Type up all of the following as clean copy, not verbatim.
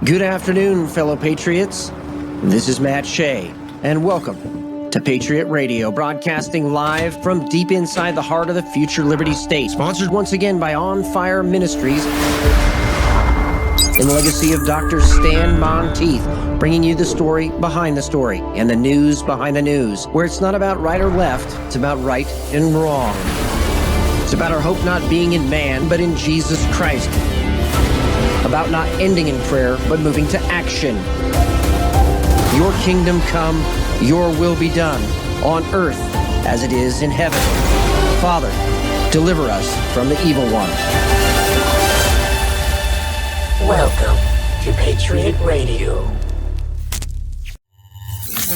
Good afternoon, fellow patriots. This is Matt Shea, and welcome to Patriot Radio, broadcasting live from deep inside the heart of the future Liberty State. Sponsored once again by On Fire Ministries, in the legacy of Dr. Stan Monteith, bringing you the story behind the story and the news behind the news, where it's not about right or left, it's about right and wrong. It's about our hope not being in man, but in Jesus Christ. About not ending in prayer, but moving to action. Your kingdom come, your will be done, on earth as it is in heaven. Father, deliver us from the evil one. Welcome to Patriot Radio.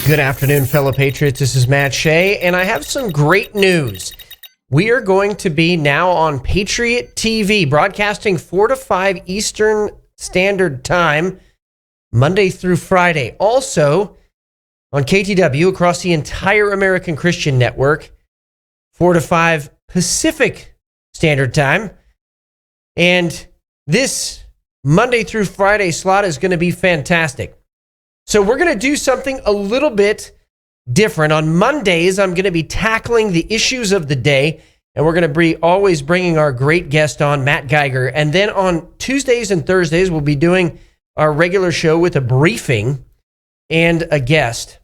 Good afternoon, fellow patriots. This is Matt Shea, and I have some great news. We are going to be now on Patriot TV, broadcasting 4 to 5 Eastern Standard Time, Monday through Friday. Also, on KTW across the entire American Christian Network, 4 to 5 Pacific Standard Time. And this Monday through Friday slot is going to be fantastic. So we're going to do something a little bit different. On Mondays, I'm going to be tackling the issues of the day, and we're going to be always bringing our great guest on, Matt Geiger. And then on Tuesdays and Thursdays, we'll be doing our regular show with a briefing and a guest.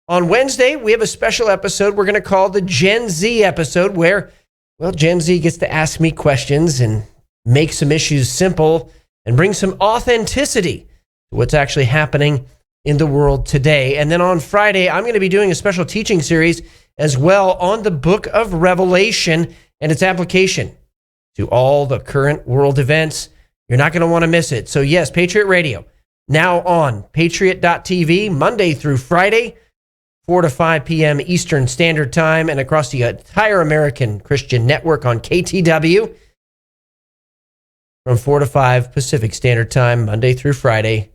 On Wednesday, we have a special episode we're going to call the Gen Z episode, where, well, Gen Z gets to ask me questions and make some issues simple and bring some authenticity to what's actually happening in the world today. And then on Friday, I'm going to be doing a special teaching series as well on the book of Revelation and its application to all the current world events. You're not going to want to miss it. So yes, Patriot Radio, now on patriot.tv, Monday through Friday, 4 to 5 p.m. Eastern Standard Time, and across the entire American Christian Network on KTW from 4 to 5 Pacific Standard Time, Monday through Friday.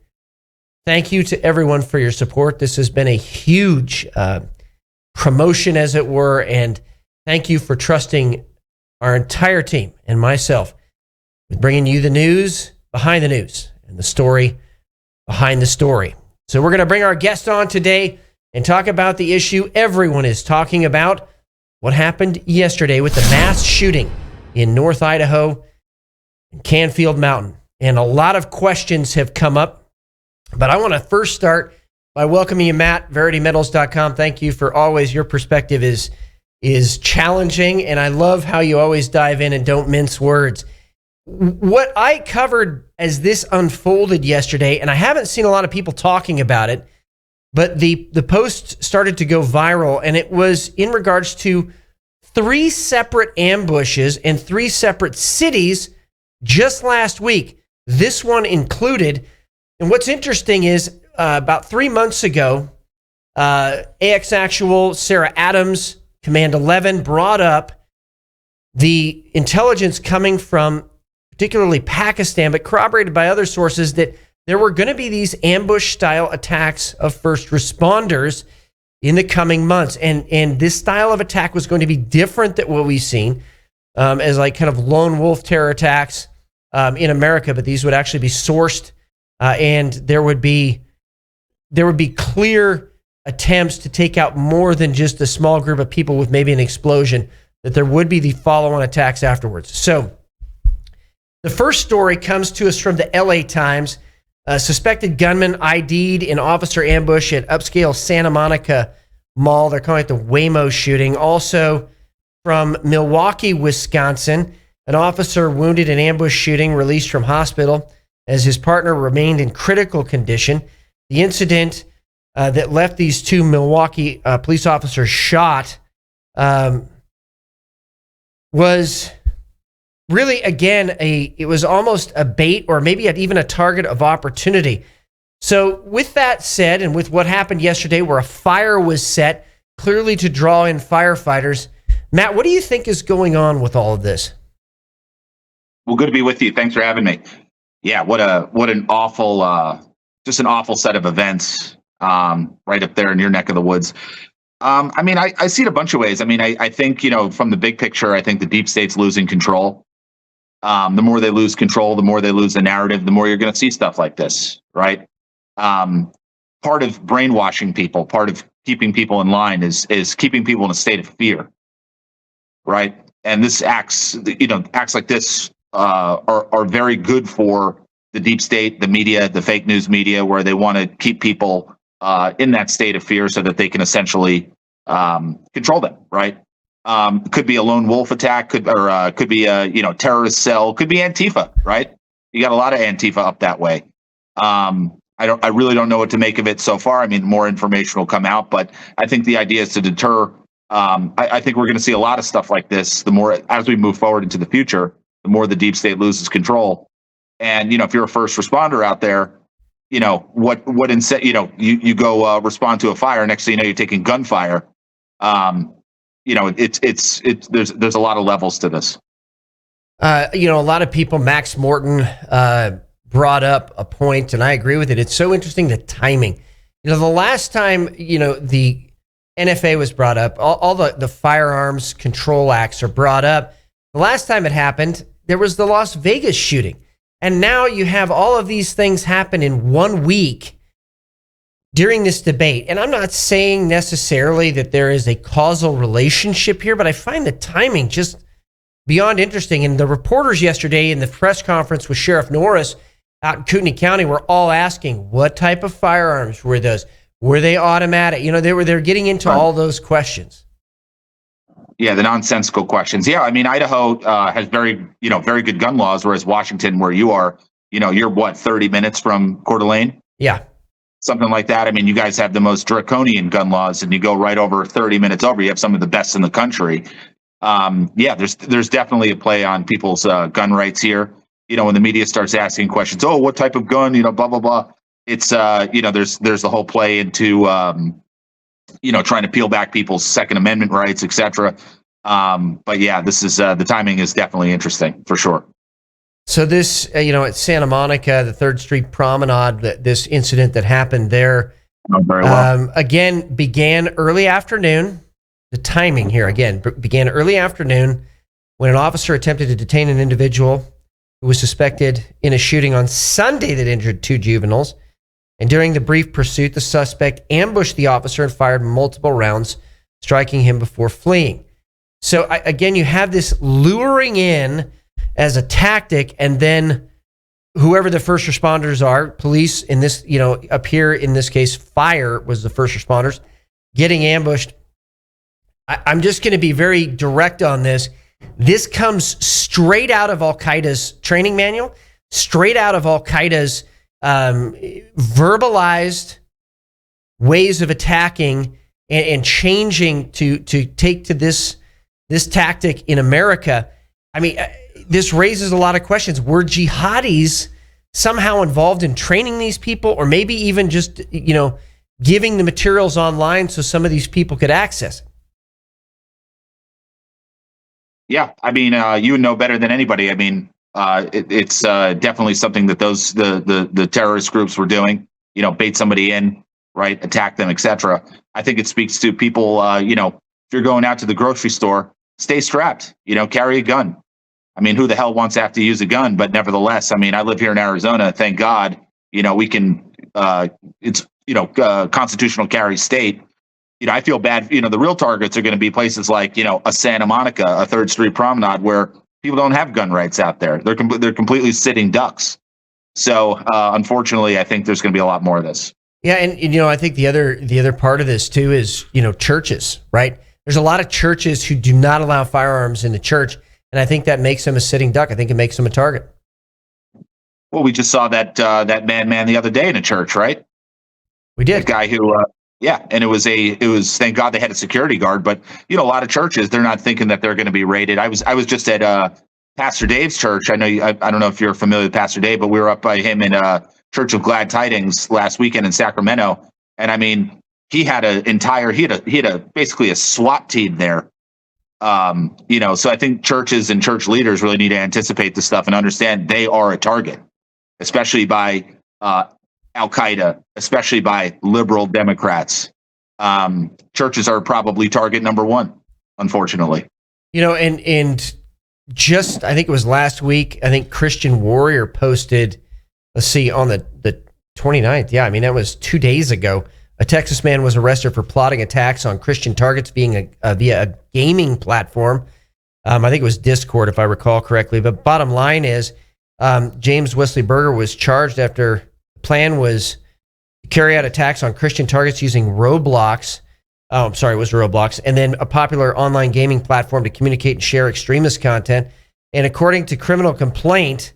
Thank you to everyone for your support. This has been a huge promotion, as it were, and thank you for trusting our entire team and myself with bringing you the news behind the news and the story behind the story. So we're going to bring our guest on today and talk about the issue everyone is talking about, what happened yesterday with the mass shooting in North Idaho and Canfield Mountain. And a lot of questions have come up. But I want to first start by welcoming you, Matt, VerityMetals.com. Thank you for always. Your perspective is challenging, and I love how you always dive in and don't mince words. What I covered as this unfolded yesterday, and I haven't seen a lot of people talking about it, but the post started to go viral, and it was in regards to 3 separate ambushes in 3 separate cities just last week, this one included. And what's interesting is about 3 months ago, AX Actual, Sarah Adams, Command 11 brought up the intelligence coming from particularly Pakistan, but corroborated by other sources, that there were going to be these ambush-style attacks of first responders in the coming months. And this style of attack was going to be different than what we've seen as like kind of lone wolf terror attacks in America, but these would actually be sourced. And there would be clear attempts to take out more than just a small group of people with maybe an explosion, that there would be the follow-on attacks afterwards. So the first story comes to us from the LA Times. A suspected gunman ID'd in officer ambush at upscale Santa Monica Mall. They're calling it the Waymo shooting. Also from Milwaukee, Wisconsin, an officer wounded in ambush shooting released from hospital as his partner remained in critical condition. The incident that left these 2 Milwaukee police officers shot was really, again, it was almost a bait, or maybe even a target of opportunity. So with that said, and with what happened yesterday, where a fire was set clearly to draw in firefighters, Matt, what do you think is going on with all of this? Well, good to be with you. Thanks for having me. Yeah, what an awful, just an awful set of events right up there in your neck of the woods. I mean, I see it a bunch of ways. I mean, I think, from the big picture, I think the deep state's losing control. The more they lose control, the more they lose the narrative, the more you're going to see stuff like this. right? Part of brainwashing people, part of keeping people in line is keeping people in a state of fear, right? And this acts like this are very good for the deep state, the media, the fake news media, where they want to keep people in that state of fear so that they can essentially control them, right? Could be a lone wolf attack, could be a terrorist cell, could be Antifa, right? You got a lot of Antifa up that way. I really don't know what to make of it so far. I mean, more information will come out, but I think the idea is to deter. I think we're going to see a lot of stuff like this. The more as we move forward into the future, the more the deep state loses control. And if you're a first responder out there, you go respond to a fire. Next thing you know, you're taking gunfire. There's a lot of levels to this. A lot of people, Max Morton brought up a point, and I agree with it. It's so interesting, the timing. The last time, the NFA was brought up, all the firearms control acts are brought up. The last time it happened, there was the Las Vegas shooting. And now you have all of these things happen in 1 week during this debate. And I'm not saying necessarily that there is a causal relationship here, but I find the timing just beyond interesting. And the reporters yesterday in the press conference with Sheriff Norris out in Kootenai County were all asking, what type of firearms were those? Were they automatic? They're getting into all those questions. Yeah, the nonsensical questions. Yeah, I mean, Idaho has very good gun laws, whereas Washington, where you are, you're what, 30 minutes from Coeur d'Alene? Yeah. Something like that. I mean, you guys have the most draconian gun laws, and you go right over 30 minutes over. You have some of the best in the country. There's definitely a play on people's gun rights here. When the media starts asking questions, oh, what type of gun, blah, blah, blah. It's, there's the whole play into, trying to peel back people's Second Amendment rights, et cetera. But yeah, this is, the timing is definitely interesting for sure. So this, at Santa Monica, the 3rd Street Promenade, this incident that happened there, very well. Again, began early afternoon. The timing here, again, began early afternoon when an officer attempted to detain an individual who was suspected in a shooting on Sunday that injured 2 juveniles. And during the brief pursuit, the suspect ambushed the officer and fired multiple rounds, striking him before fleeing. So again, you have this luring in as a tactic, and then whoever the first responders are, police in this, up here in this case, fire was the first responders, getting ambushed. I'm just going to be very direct on this. This comes straight out of Al-Qaeda's training manual, straight out of Al-Qaeda's verbalized ways of attacking and changing to take to this tactic in America. I mean, this raises a lot of questions. Were jihadis somehow involved in training these people, or maybe even just, giving the materials online so some of these people could access it? Yeah, I mean, you would know better than anybody. I mean, it's definitely something that the terrorist groups were doing. Bait somebody in, right? Attack them, etc. I think it speaks to people. If you're going out to the grocery store, stay strapped. Carry a gun. I mean, who the hell wants to have to use a gun? But nevertheless, I mean, I live here in Arizona. Thank God, we can. It's constitutional carry state. I feel bad. The real targets are going to be places like, a Santa Monica, a 3rd Street Promenade, where people don't have gun rights out there. They're completely sitting ducks. So, unfortunately, I think there's going to be a lot more of this. Yeah, and I think the other part of this too is churches, right? There's a lot of churches who do not allow firearms in the church, and I think that makes them a sitting duck. I think it makes them a target. Well, we just saw that madman the other day in a church, right? We did. The guy who. Yeah, and it was thank God they had a security guard, but a lot of churches, they're not thinking that they're going to be raided. I was just at Pastor Dave's church. I know I don't know if you're familiar with Pastor Dave, but we were up by him in Church of Glad Tidings last weekend in Sacramento, and I mean he had basically a SWAT team there. So I think churches and church leaders really need to anticipate this stuff and understand they are a target, especially by Al-Qaeda, especially by liberal Democrats. Churches are probably target number one, unfortunately. And just, I think it was last week, I think Christian Warrior posted, let's see, on the 29th. Yeah, I mean, that was 2 days ago. A Texas man was arrested for plotting attacks on Christian targets via a gaming platform. I think it was Discord, if I recall correctly. But bottom line is, James Wesley Berger was charged after the plan was to carry out attacks on Christian targets using Roblox. Oh, I'm sorry, it was Roblox. And then a popular online gaming platform to communicate and share extremist content. And according to criminal complaint,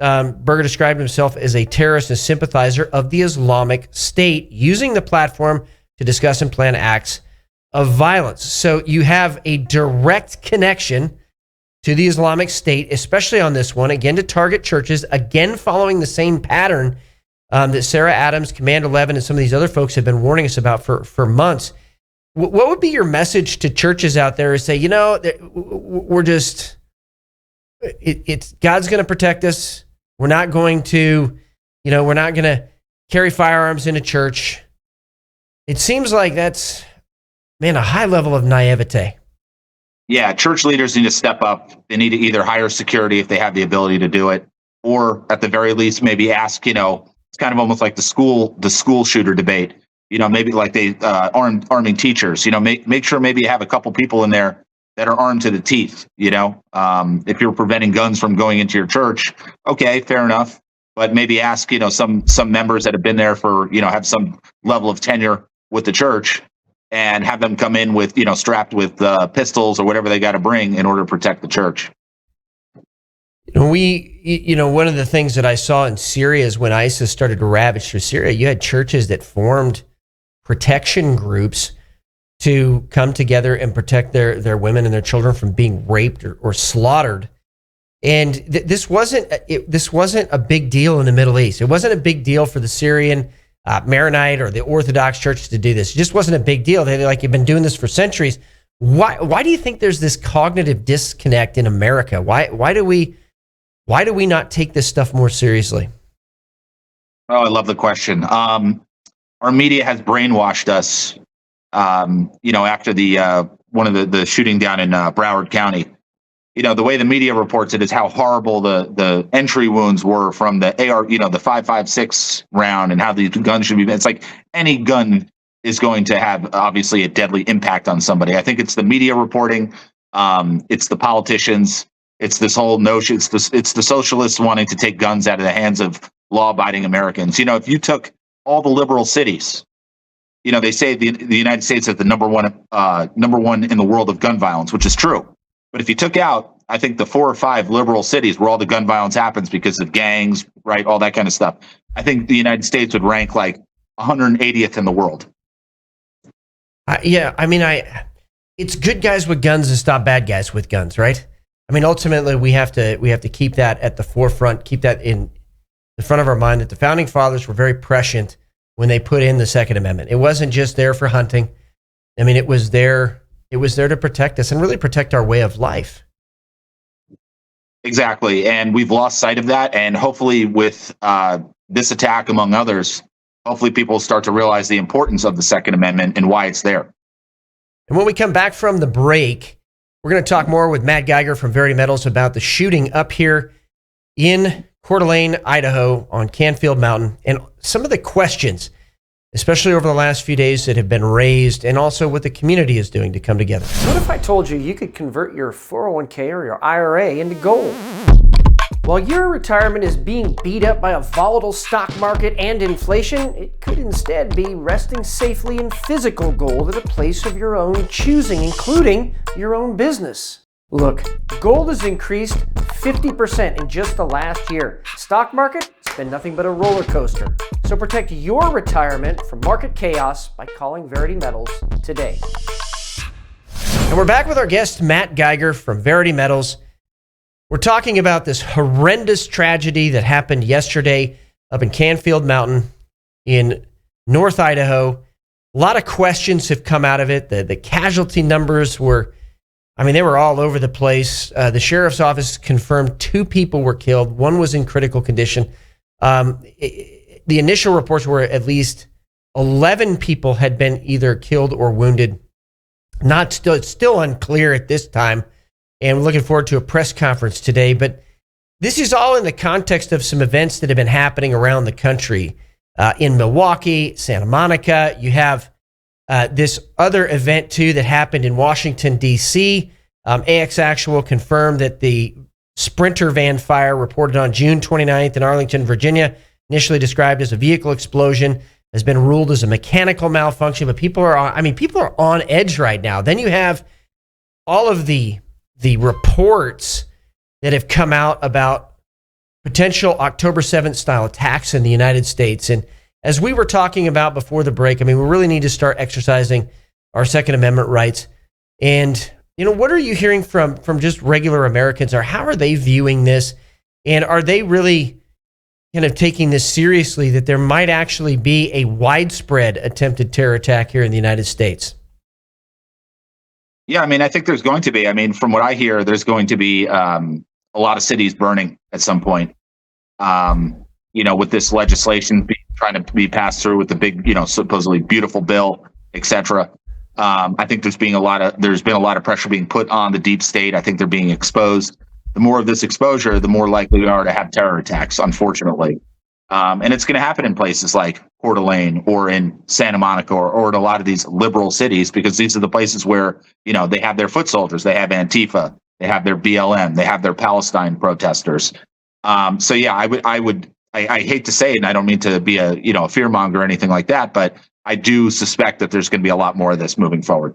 Berger described himself as a terrorist and sympathizer of the Islamic State, using the platform to discuss and plan acts of violence. So you have a direct connection to the Islamic State, especially on this one, again, to target churches, again, following the same pattern that Sarah Adams, Command 11, and some of these other folks have been warning us about for months. What would be your message to churches out there? Is say, we're just, it's God's going to protect us. We're not going to, we're not going to carry firearms into church. It seems like that's, man, a high level of naivete. Yeah, church leaders need to step up. They need to either hire security if they have the ability to do it, or at the very least, maybe ask, it's kind of almost like the school shooter debate. Maybe like they arming teachers. Make sure maybe you have a couple people in there that are armed to the teeth. If you're preventing guns from going into your church, okay, fair enough. But maybe ask, some members that have been there for, have some level of tenure with the church, and have them come in with, strapped with pistols or whatever they got to bring in order to protect the church. One of the things that I saw in Syria is when ISIS started to ravage through Syria, you had churches that formed protection groups to come together and protect their women and their children from being raped or slaughtered. And this wasn't a big deal in the Middle East. It wasn't a big deal for the Syrian Maronite or the Orthodox churches to do this. It just wasn't a big deal. They're like, you've been doing this for centuries. Why do you think there's this cognitive disconnect in America? Why do we not take this stuff more seriously? Oh, I love the question. Our media has brainwashed us. After the one of the shooting down in Broward County, the way the media reports it is how horrible the entry wounds were from the AR, the 5.56 round, and how the gun should be. It's like any gun is going to have obviously a deadly impact on somebody. I think it's the media reporting, it's the politicians, it's this whole notion, it's the socialists wanting to take guns out of the hands of law-abiding Americans. If you took all the liberal cities, they say the United States is the number one in the world of gun violence, which is true. But if you took out, I think, the 4 or 5 liberal cities where all the gun violence happens because of gangs, right, all that kind of stuff, I think the United States would rank like 180th in the world. It's good guys with guns to stop bad guys with guns, right? I mean, ultimately, we have to keep that at the forefront, keep that in the front of our mind, that the founding fathers were very prescient when they put in the Second Amendment. It wasn't just there for hunting. I mean, it was there to protect us and really protect our way of life. Exactly. And we've lost sight of that. And hopefully with this attack, among others, hopefully people start to realize the importance of the Second Amendment and why it's there. And when we come back from the break, we're going to talk more with Matt Geiger from Verity Metals about the shooting up here in Coeur d'Alene, Idaho, on Canfield Mountain, and some of the questions, especially over the last few days, that have been raised, and also what the community is doing to come together. What if I told you could convert your 401k or your IRA into gold? While your retirement is being beat up by a volatile stock market and inflation, it could instead be resting safely in physical gold at a place of your own choosing, including your own business. Look, gold has increased 50% in just the last year. Stock market, it's been nothing but a roller coaster. So protect your retirement from market chaos by calling Verity Metals today. And we're back with our guest, Matt Geiger from Verity Metals. We're talking about this horrendous tragedy that happened yesterday up in Canfield Mountain in North Idaho. A lot of questions have come out of it. The casualty numbers were, they were all over the place. The sheriff's office confirmed 2 people were killed. 1 was in critical condition. The initial reports were at least 11 people had been either killed or wounded. It's still unclear at this time. And we're looking forward to a press conference today. But this is all in the context of some events that have been happening around the country. in Milwaukee, Santa Monica. You have this other event, too, that happened in Washington, D.C. AX Actual confirmed that the Sprinter van fire reported on June 29th in Arlington, Virginia, initially described as a vehicle explosion, has been ruled as a mechanical malfunction. But people are on edge right now. Then you have all of the reports that have come out about potential October 7th style attacks in the United States. And as we were talking about before the break, we really need to start exercising our Second Amendment rights. And, what are you hearing from just regular Americans, or how are they viewing this? And are they really kind of taking this seriously, that there might actually be a widespread attempted terror attack here in the United States? Yeah, I think there's going to be. From what I hear, there's going to be a lot of cities burning at some point. With this legislation trying to be passed through with the big, supposedly beautiful bill, etc. I think there's been a lot of pressure being put on the deep state. I think they're being exposed. The more of this exposure, the more likely we are to have terror attacks, unfortunately. And it's going to happen in places like Coeur d'Alene or in Santa Monica or in a lot of these liberal cities, because these are the places where, they have their foot soldiers, they have Antifa, they have their BLM, they have their Palestine protesters. So yeah, I hate to say it, and I don't mean to be a fearmonger or anything like that, but I do suspect that there's going to be a lot more of this moving forward.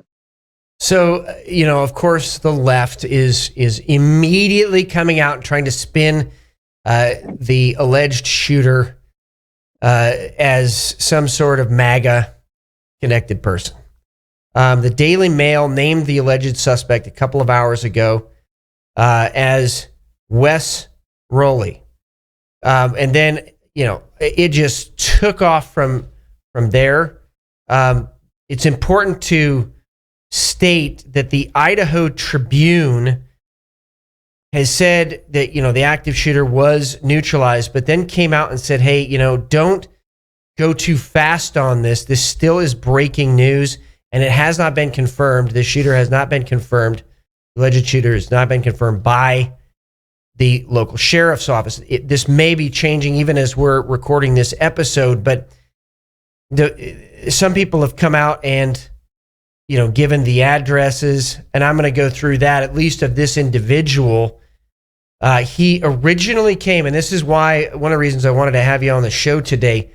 So, of course, the left is immediately coming out and trying to spin the alleged shooter as some sort of MAGA-connected person. The Daily Mail named the alleged suspect a couple of hours ago as Wes Rowley. And then, it just took off from there. It's important to state that the Idaho Tribune has said that, the active shooter was neutralized, but then came out and said, hey, don't go too fast on this. This still is breaking news, and it has not been confirmed. The shooter has not been confirmed. The alleged shooter has not been confirmed by the local sheriff's office. This may be changing even as we're recording this episode, but some people have come out and, given the addresses, and I'm going to go through that, at least of this individual. He originally came, and this is why one of the reasons I wanted to have you on the show today.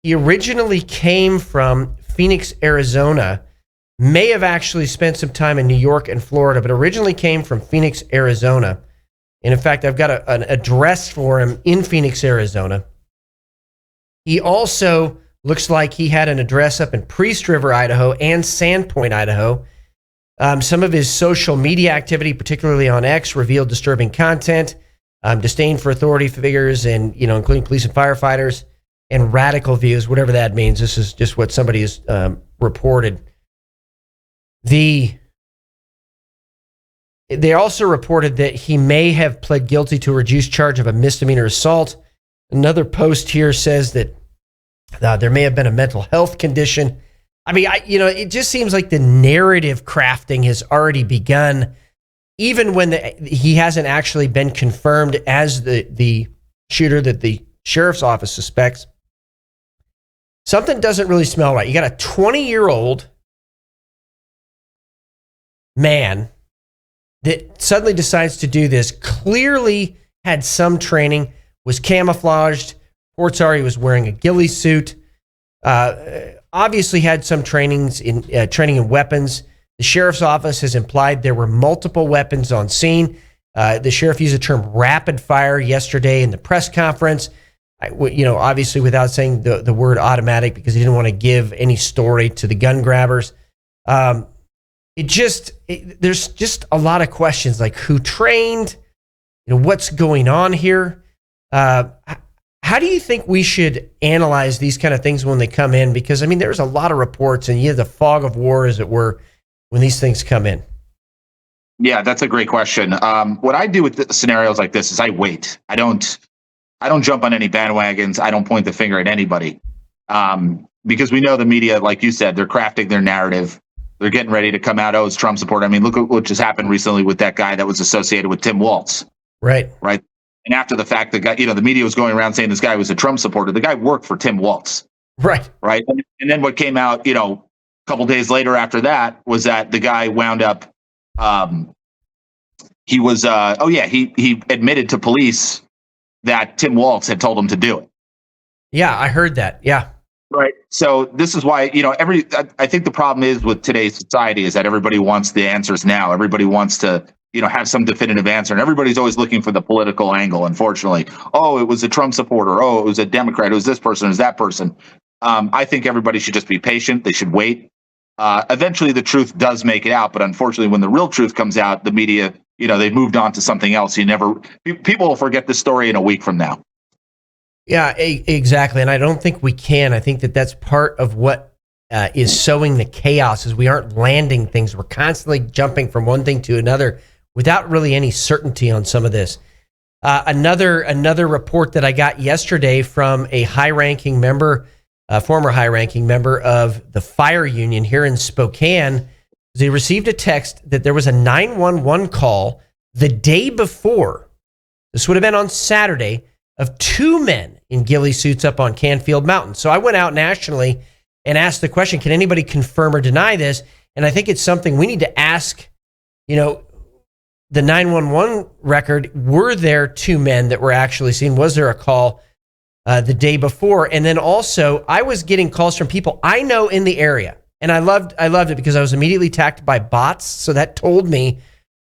He originally came from Phoenix, Arizona, may have actually spent some time in New York and Florida, but originally came from Phoenix, Arizona. And in fact, I've got an address for him in Phoenix, Arizona. He also looks like he had an address up in Priest River, Idaho, and Sandpoint, Idaho. Some of his social media activity, particularly on X, revealed disturbing content, disdain for authority figures, and including police and firefighters, and radical views, whatever that means. This is just what somebody has reported. They also reported that he may have pled guilty to a reduced charge of a misdemeanor assault. Another post here says that there may have been a mental health condition. It just seems like the narrative crafting has already begun, even when he hasn't actually been confirmed as the shooter that the sheriff's office suspects. Something doesn't really smell right. You got a 20-year-old man that suddenly decides to do this, clearly had some training, was camouflaged. Reports are he was wearing a ghillie suit. Obviously had some training in weapons. The sheriff's office has implied there were multiple weapons on scene. The sheriff used the term rapid fire yesterday in the press conference. Obviously without saying the word automatic, because he didn't want to give any story to the gun grabbers. There's just a lot of questions, like who trained, what's going on here. How do you think we should analyze these kind of things when they come in? Because, there's a lot of reports, and you have the fog of war, as it were, when these things come in. Yeah, that's a great question. What I do with scenarios like this is I wait. I don't jump on any bandwagons. I don't point the finger at anybody. Because we know the media, like you said, they're crafting their narrative. They're getting ready to come out, it's Trump support. Look at what just happened recently with that guy that was associated with Tim Walz. Right. And after the fact, the guy, the media was going around saying this guy was a Trump supporter. The guy worked for Tim Walz. Right. right? And then what came out, a couple days later after that was that the guy wound up, he was, he admitted to police that Tim Waltz had told him to do it. Yeah, I heard that. Yeah. Right. So this is why, I think the problem is with today's society is that everybody wants the answers now. Everybody wants to, have some definitive answer. And everybody's always looking for the political angle, unfortunately. Oh, it was a Trump supporter. Oh, it was a Democrat. It was this person. It was that person. I think everybody should just be patient. They should wait. Eventually, the truth does make it out. But unfortunately, when the real truth comes out, the media, they've moved on to something else. People will forget the story in a week from now. Yeah, exactly. And I don't think we can. I think that that's part of what is sowing the chaos is we aren't landing things. We're constantly jumping from one thing to another without really any certainty on some of this. Another report that I got yesterday from a high-ranking member, former high-ranking member of the fire union here in Spokane, they received a text that there was a 911 call the day before. This would have been on Saturday, of two men in ghillie suits up on Canfield Mountain. So I went out nationally and asked the question, can anybody confirm or deny this? And I think it's something we need to ask, the 911 record, were there two men that were actually seen? Was there a call the day before? And then also, I was getting calls from people I know in the area. And I loved it because I was immediately attacked by bots. So that told me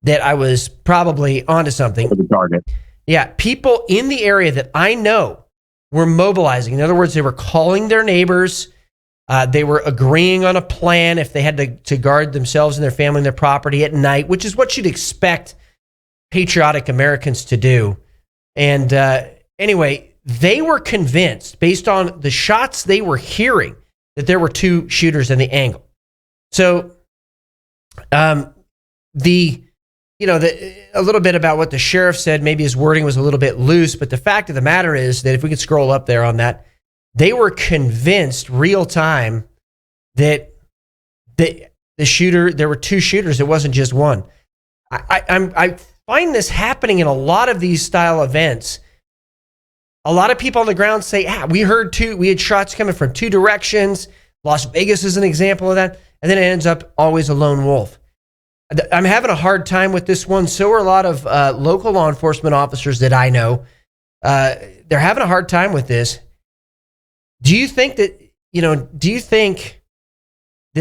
that I was probably onto something. The target. Yeah, people in the area that I know were mobilizing. In other words, they were calling their neighbors. They were agreeing on a plan if they had to guard themselves and their family and their property at night, which is what you'd expect patriotic Americans to do. And anyway, they were convinced, based on the shots they were hearing, that there were two shooters in the angle. So a little bit about what the sheriff said, maybe his wording was a little bit loose, but the fact of the matter is that if we could scroll up there on that, they were convinced real time that the shooter, there were two shooters. It wasn't just one. I find this happening in a lot of these style events. A lot of people on the ground say, we had shots coming from two directions. Las Vegas is an example of that. And then it ends up always a lone wolf. I'm having a hard time with this one. So are a lot of local law enforcement officers that I know. They're having a hard time with this. Do you think that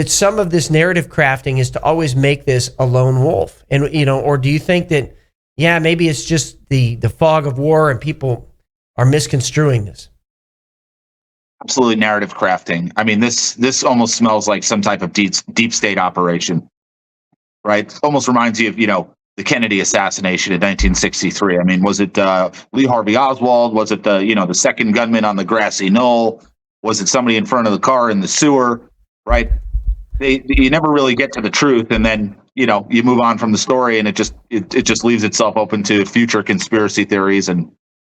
some of this narrative crafting is to always make this a lone wolf? And, or do you think that, maybe it's just the fog of war and people are misconstruing this? Absolutely narrative crafting. I mean, this almost smells like some type of deep state operation. Right, it almost reminds you of the Kennedy assassination in 1963. I mean, was it Lee Harvey Oswald? Was it the second gunman on the grassy knoll? Was it somebody in front of the car in the sewer? Right, you never really get to the truth, and then you move on from the story, and it just leaves itself open to future conspiracy theories, and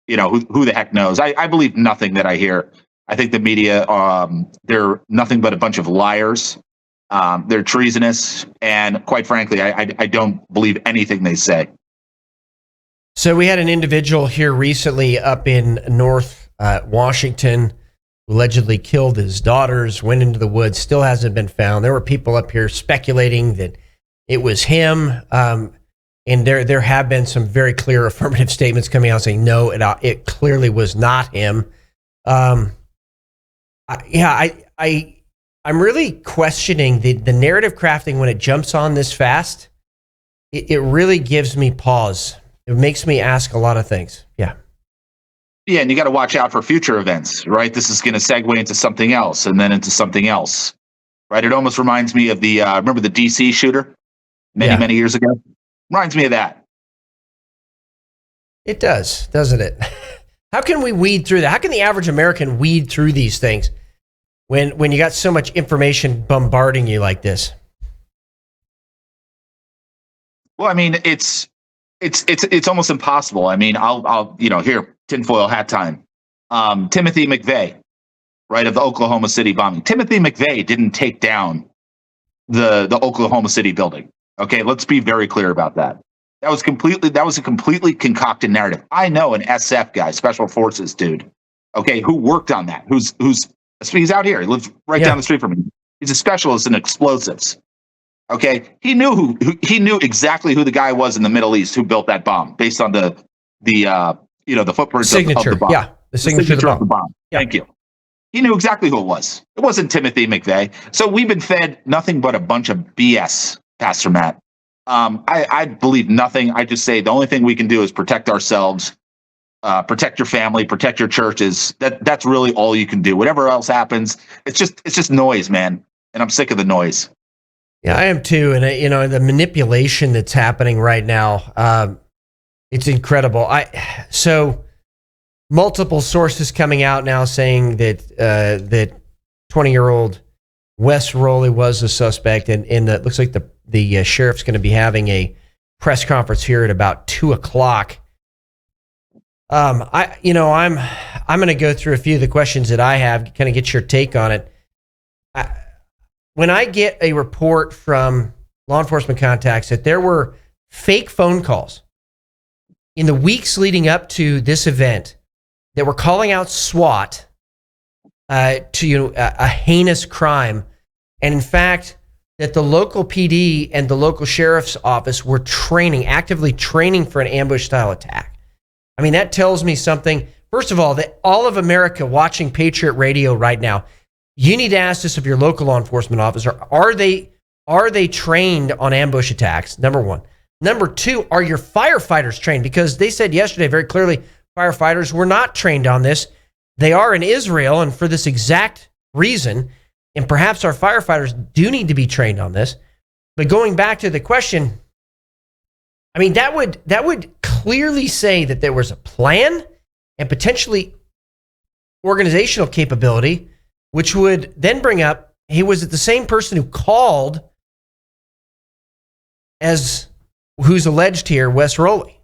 who the heck knows? I believe nothing that I hear. I think the media they're nothing but a bunch of liars. They're treasonous, and quite frankly, I don't believe anything they say. So we had an individual here recently up in North Washington who allegedly killed his daughters, went into the woods, still hasn't been found. There were people up here speculating that it was him, and there have been some very clear affirmative statements coming out saying, no, it clearly was not him. I'm really questioning the narrative crafting when it jumps on this fast. It really gives me pause. It makes me ask a lot of things. Yeah. Yeah, and you got to watch out for future events, right? This is going to segue into something else and then into something else, right? It almost reminds me of the, remember the DC shooter many years ago? Reminds me of that. It does, doesn't it? How can we weed through that? How can the average American weed through these things when you got so much information bombarding you like this? Well, I mean, it's almost impossible. I mean, I'll here, tinfoil hat time. Timothy McVeigh, right, of the Oklahoma City bombing. Timothy McVeigh didn't take down the Oklahoma City building. Okay, let's be very clear about that. That was a completely concocted narrative. I know an SF guy, special forces dude, okay, who worked on that, who's He's out here. He lives right down the street from me. He's a specialist in explosives. Okay, he knew exactly who the guy was in the Middle East who built that bomb based on the footprints of the bomb. Yeah, the signature of the bomb. Yeah. Thank you. He knew exactly who it was. It wasn't Timothy McVeigh. So we've been fed nothing but a bunch of BS, Pastor Matt. I believe nothing. I just say the only thing we can do is protect ourselves, protect your family, protect your churches. That's really all you can do. Whatever else happens, it's just noise, man. And I'm sick of the noise. Yeah, I am too. And the manipulation that's happening right now, it's incredible. So multiple sources coming out now saying that 20-year-old Wes Rowley was a suspect, and it looks like the sheriff's going to be having a press conference here at about 2:00. I'm going to go through a few of the questions that I have, kind of get your take on it. When I get a report from law enforcement contacts that there were fake phone calls in the weeks leading up to this event that were calling out SWAT to a heinous crime, and in fact that the local PD and the local sheriff's office were actively training for an ambush-style attack. I mean, that tells me something. First of all, that all of America watching Patriot Radio right now, you need to ask this of your local law enforcement officer. Are they trained on ambush attacks? Number one. Number two, are your firefighters trained? Because they said yesterday very clearly firefighters were not trained on this. They are in Israel, and for this exact reason, and perhaps our firefighters do need to be trained on this. But going back to the question, I mean, that would clearly say that there was a plan and potentially organizational capability, which would then bring up, hey, was it the same person who called as who's alleged here, Wes Rowley?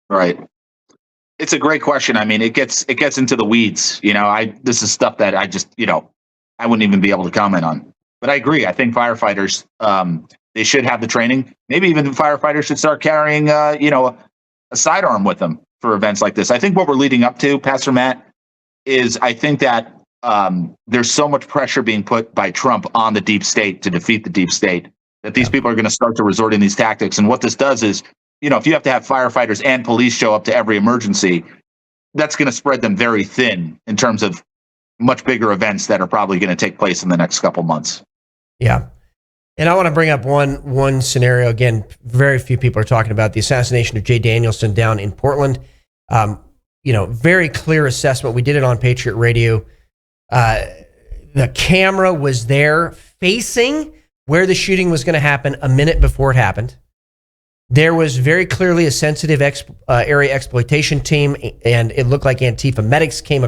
Right. It's a great question. I mean, it gets into the weeds. This is stuff that I just, I wouldn't even be able to comment on. But I agree. I think firefighters, they should have the training. Maybe even the firefighters should start carrying, a sidearm with them for events like this. I think what we're leading up to, Pastor Matt, is I think that there's so much pressure being put by Trump on the deep state to defeat the deep state that these people are going to start to resort in these tactics. And what this does is, if you have to have firefighters and police show up to every emergency, that's going to spread them very thin in terms of much bigger events that are probably going to take place in the next couple months. Yeah. And I want to bring up one scenario. Again, very few people are talking about the assassination of Jay Danielson down in Portland. Very clear assessment. We did it on Patriot Radio. The camera was there facing where the shooting was going to happen a minute before it happened. There was very clearly a sensitive area exploitation team, and it looked like Antifa medics came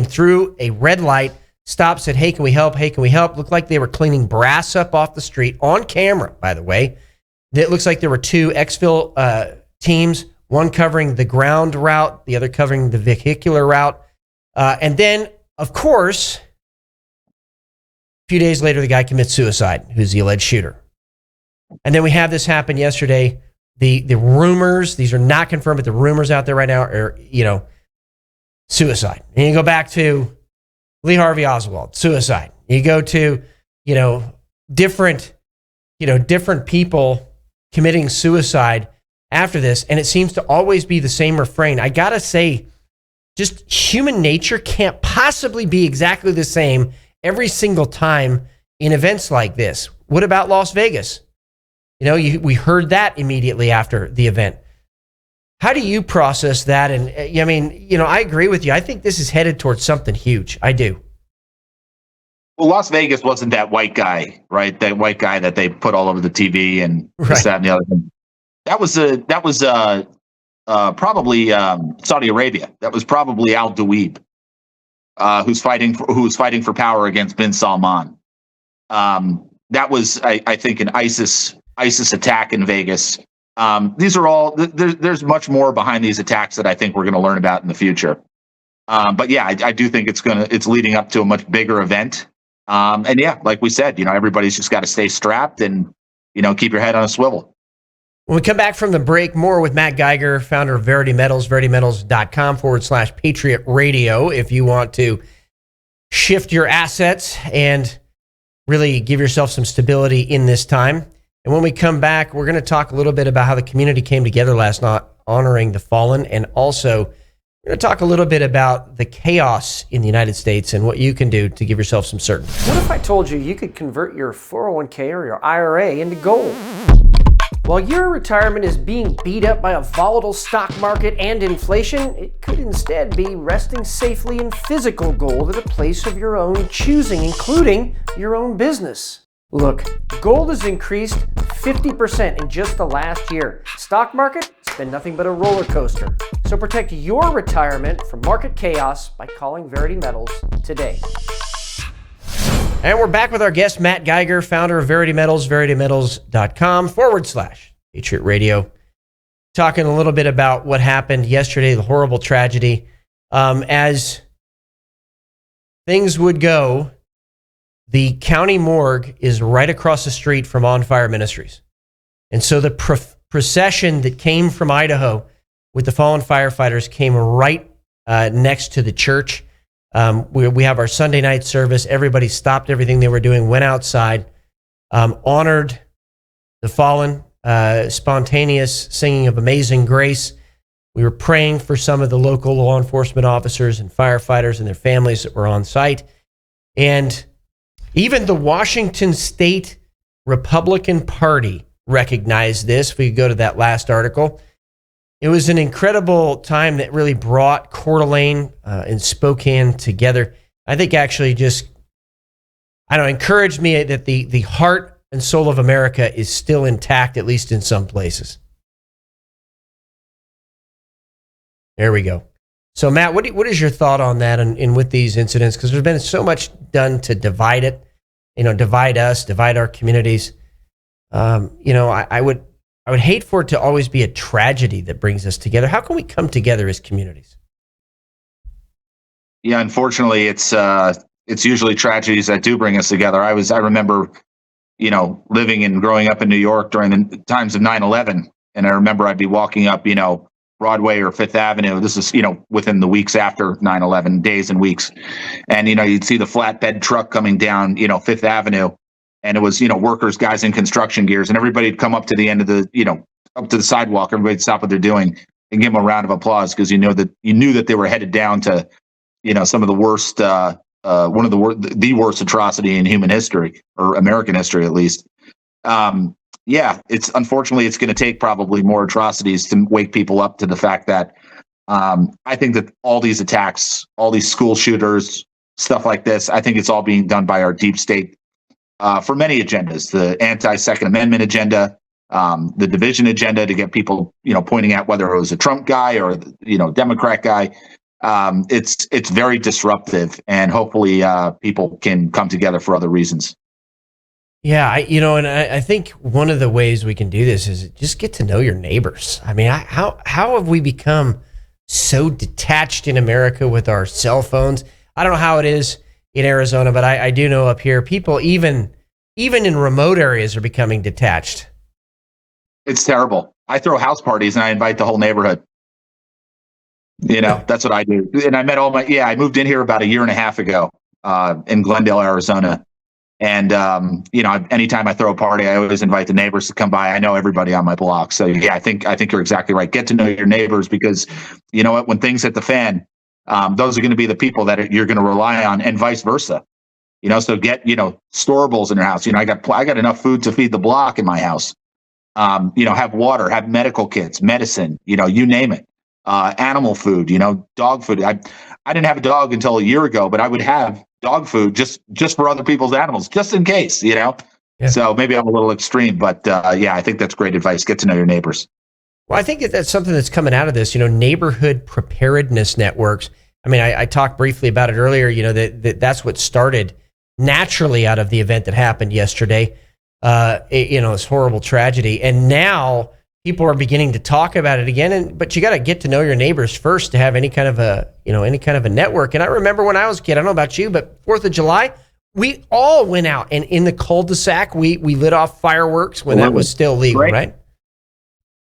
through a red light, stopped, said, hey, can we help? Hey, can we help? Looked like they were cleaning brass up off the street on camera, by the way. It looks like there were two exfil teams, one covering the ground route, the other covering the vehicular route. And then, of course, a few days later, the guy commits suicide, who's the alleged shooter. And then we have this happen yesterday. The rumors, these are not confirmed, but the rumors out there right now are, suicide. And you go back to Lee Harvey Oswald, suicide. You go to, different people committing suicide after this, and it seems to always be the same refrain. I gotta say, just human nature can't possibly be exactly the same every single time in events like this. What about Las Vegas? We heard that immediately after the event. How do you process that? And I agree with you. I think this is headed towards something huge. I do. Well, Las Vegas wasn't that white guy, right? That white guy that they put all over the TV and this, that, and the other thing. That was probably Saudi Arabia. That was probably Al Duweeb, who's fighting for power against bin Salman. That was, I think, an ISIS attack in Vegas. These are all, there's much more behind these attacks that I think we're going to learn about in the future. But yeah, I do think it's leading up to a much bigger event. And yeah, like we said, everybody's just got to stay strapped and, keep your head on a swivel. When we come back from the break, more with Matt Geiger, founder of Verity Metals, veritymetals.com/Patriot Radio. If you want to shift your assets and really give yourself some stability in this time. And when we come back, we're going to talk a little bit about how the community came together last night honoring the fallen, and also we're going to talk a little bit about the chaos in the United States and what you can do to give yourself some certainty. What if I told you you could convert your 401k or your IRA into gold? While your retirement is being beat up by a volatile stock market and inflation, it could instead be resting safely in physical gold at a place of your own choosing, including your own business. Look, gold has increased 50% in just the last year. Stock market, it's been nothing but a roller coaster. So protect your retirement from market chaos by calling Verity Metals today. And we're back with our guest, Matt Geiger, founder of Verity Metals, veritymetals.com/Patriot Radio. Talking a little bit about what happened yesterday, the horrible tragedy. As things would go, the county morgue is right across the street from On Fire Ministries. And so the procession that came from Idaho with the fallen firefighters came right next to the church. We have our Sunday night service. Everybody stopped everything they were doing, went outside, honored the fallen, spontaneous singing of Amazing Grace. We were praying for some of the local law enforcement officers and firefighters and their families that were on site. And even the Washington State Republican Party recognized this. If we go to that last article, it was an incredible time that really brought Coeur d'Alene and Spokane together. I think actually just, encouraged me that the heart and soul of America is still intact, at least in some places. There we go. So, Matt, what is your thought on that and with these incidents? Because there's been so much done to divide it, divide us, divide our communities. I would hate for it to always be a tragedy that brings us together. How can we come together as communities? Yeah, unfortunately, it's usually tragedies that do bring us together. I remember, living and growing up in New York during the times of 9/11, and I remember I'd be walking up, Broadway or Fifth Avenue. This is, within the weeks after 9/11, days and weeks. And, you'd see the flatbed truck coming down, Fifth Avenue. And it was, workers, guys in construction gears, and everybody'd come up to the end of the, up to the sidewalk. Everybody'd stop what they're doing and give them a round of applause because you knew that they were headed down to, some of the worst, one of the worst atrocity in human history, or American history, at least. It's unfortunately it's going to take probably more atrocities to wake people up to the fact that I think that all these attacks, all these school shooters, stuff like this, I think it's all being done by our deep state for many agendas: the anti-Second Amendment agenda, the division agenda to get people, pointing at whether it was a Trump guy or Democrat guy. It's very disruptive, and hopefully people can come together for other reasons. Yeah, I think one of the ways we can do this is just get to know your neighbors. I mean, how have we become so detached in America with our cell phones? I don't know how it is in Arizona, but I do know up here, people even in remote areas are becoming detached. It's terrible. I throw house parties and I invite the whole neighborhood. That's what I do. And I met I moved in here about a year and a half ago in Glendale, Arizona. And, anytime I throw a party, I always invite the neighbors to come by. I know everybody on my block. So, yeah, I think you're exactly right. Get to know your neighbors because, you know what, when things hit the fan, those are going to be the people that you're going to rely on, and vice versa. So get, storables in your house. I got enough food to feed the block in my house. Have water, have medical kits, medicine, you name it. Animal food, dog food. I didn't have a dog until a year ago, but I would have dog food just for other people's animals, just in case, Yeah. So maybe I'm a little extreme, but I think that's great advice. Get to know your neighbors. Well, I think that's something that's coming out of this, neighborhood preparedness networks. I mean, I talked briefly about it earlier, that's what started naturally out of the event that happened yesterday, this horrible tragedy. And now people are beginning to talk about it again. But you got to get to know your neighbors first to have any kind of a network. And I remember when I was a kid, I don't know about you, but 4th of July, we all went out, and in the cul-de-sac, we lit off fireworks when that was still legal, right?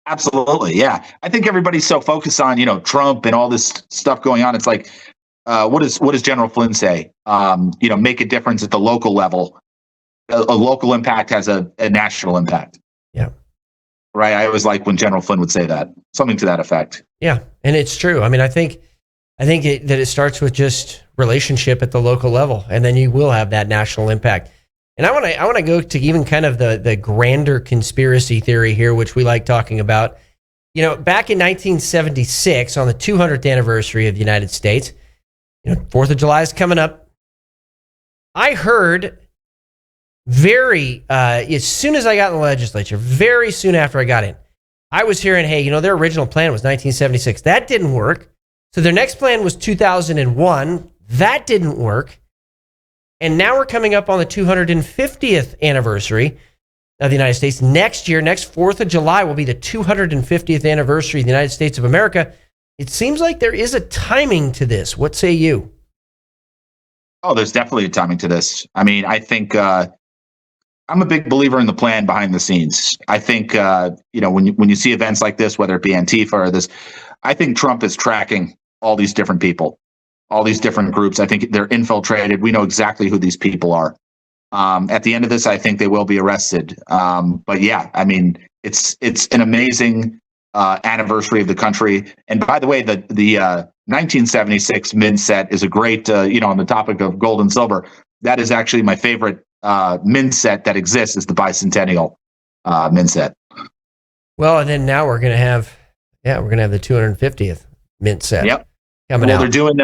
Absolutely. Yeah. I think everybody's so focused on, Trump and all this stuff going on. It's like, what does General Flynn say? Make a difference at the local level. A local impact has a national impact. Yeah. Right. I always like when General Flynn would say that, something to that effect. Yeah, and it's true. I mean, I think that it starts with just relationship at the local level, and then you will have that national impact. And I want to go to even kind of the grander conspiracy theory here, which we like talking about. Back in 1976, on the 200th anniversary of the United States, 4th of July is coming up. I heard as soon as I got in the legislature, very soon after I got in, I was hearing, hey, their original plan was 1976. That didn't work. So their next plan was 2001. That didn't work. And now we're coming up on the 250th anniversary of the United States. Next year, next 4th of July, will be the 250th anniversary of the United States of America. It seems like there is a timing to this. What say you? Oh, there's definitely a timing to this. I mean, I think I'm a big believer in the plan behind the scenes. I think, when you see events like this, whether it be Antifa or this, I think Trump is tracking all these different people, all these different groups. I think they're infiltrated. We know exactly who these people are. At the end of this, I think they will be arrested. But yeah, I mean, it's an amazing anniversary of the country. And by the way, the 1976 Mint set is a great, on the topic of gold and silver, that is actually my favorite Mint set that exists, is the bicentennial Mint set. Well, and then now we're going to have the 250th Mint set. Yep. Coming out. They're doing,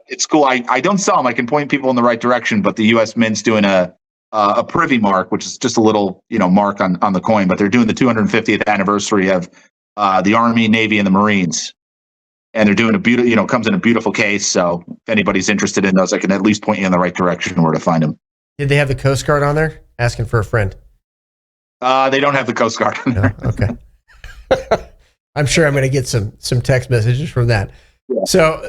it's cool. I don't sell them. I can point people in the right direction, but the U.S. Mint's doing a privy mark, which is just a little, mark on the coin, but they're doing the 250th anniversary of the Army, Navy, and the Marines. And they're doing a beautiful, comes in a beautiful case. So if anybody's interested in those, I can at least point you in the right direction where to find them. Did they have the Coast Guard on there? Asking for a friend. They don't have the Coast Guard on there. No? Okay. I'm sure I'm going to get some text messages from that. Yeah. So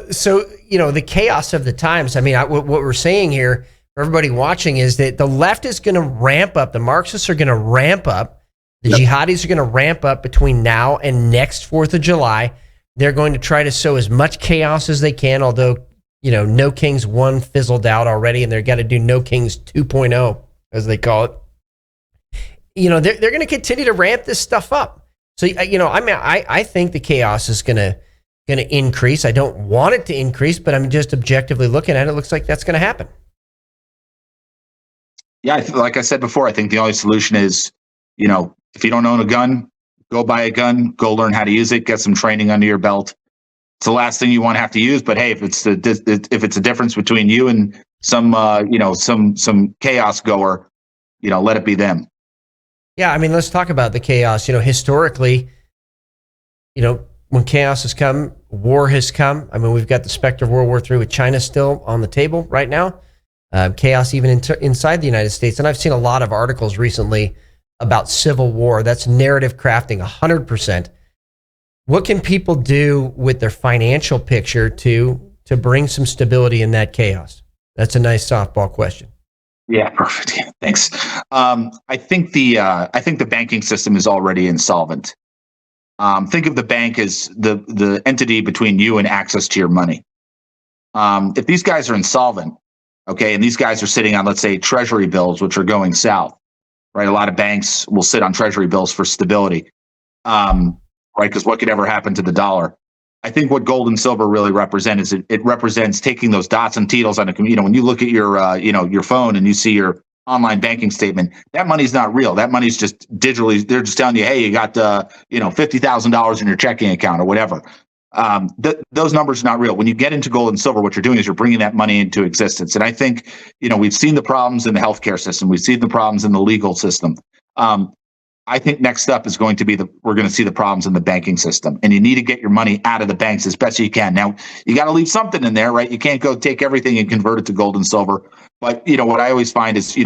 the chaos of the times. I mean, what we're saying here for everybody watching is that the left is going to ramp up. The Marxists are going to ramp up. The jihadis are going to ramp up between now and next 4th of July. They're going to try to sow as much chaos as they can, although, No Kings 1 fizzled out already, and they've got to do No Kings 2.0, as they call it. They're going to continue to ramp this stuff up. So, I think the chaos is going to increase. I don't want it to increase, but I'm just objectively looking at it. It looks like that's going to happen. Yeah, like I said before, I think the only solution is, if you don't own a gun, go buy a gun, go learn how to use it, get some training under your belt. It's the last thing you want to have to use, but hey, if it's a difference between you and some chaos goer, let it be them. Yeah, I mean, let's talk about the chaos. Historically, when chaos has come, war has come. I mean, we've got the specter of World War III with China still on the table right now. Chaos even inside the United States. And I've seen a lot of articles recently about civil war. That's narrative crafting 100%. What can people do with their financial picture to bring some stability in that chaos? That's a nice softball question. Yeah, perfect. Yeah, thanks. I think the banking system is already insolvent. Think of the bank as the entity between you and access to your money. If these guys are insolvent, okay, and these guys are sitting on, let's say, treasury bills, which are going south, right? A lot of banks will sit on treasury bills for stability, right? Because what could ever happen to the dollar? I think what gold and silver really represent is it represents taking those dots and teetles on when you look at your phone and you see your online banking statement, that money's not real. That money's just digitally, they're just telling you, hey, you got $50,000 in your checking account or whatever. Those numbers are not real. When you get into gold and silver, what you're doing is you're bringing that money into existence. And I think, we've seen the problems in the healthcare system. We've seen the problems in the legal system. I think next up is going to be we're going to see the problems in the banking system, and you need to get your money out of the banks as best you can. Now, you got to leave something in there, right? You can't go take everything and convert it to gold and silver. But, what I always find is,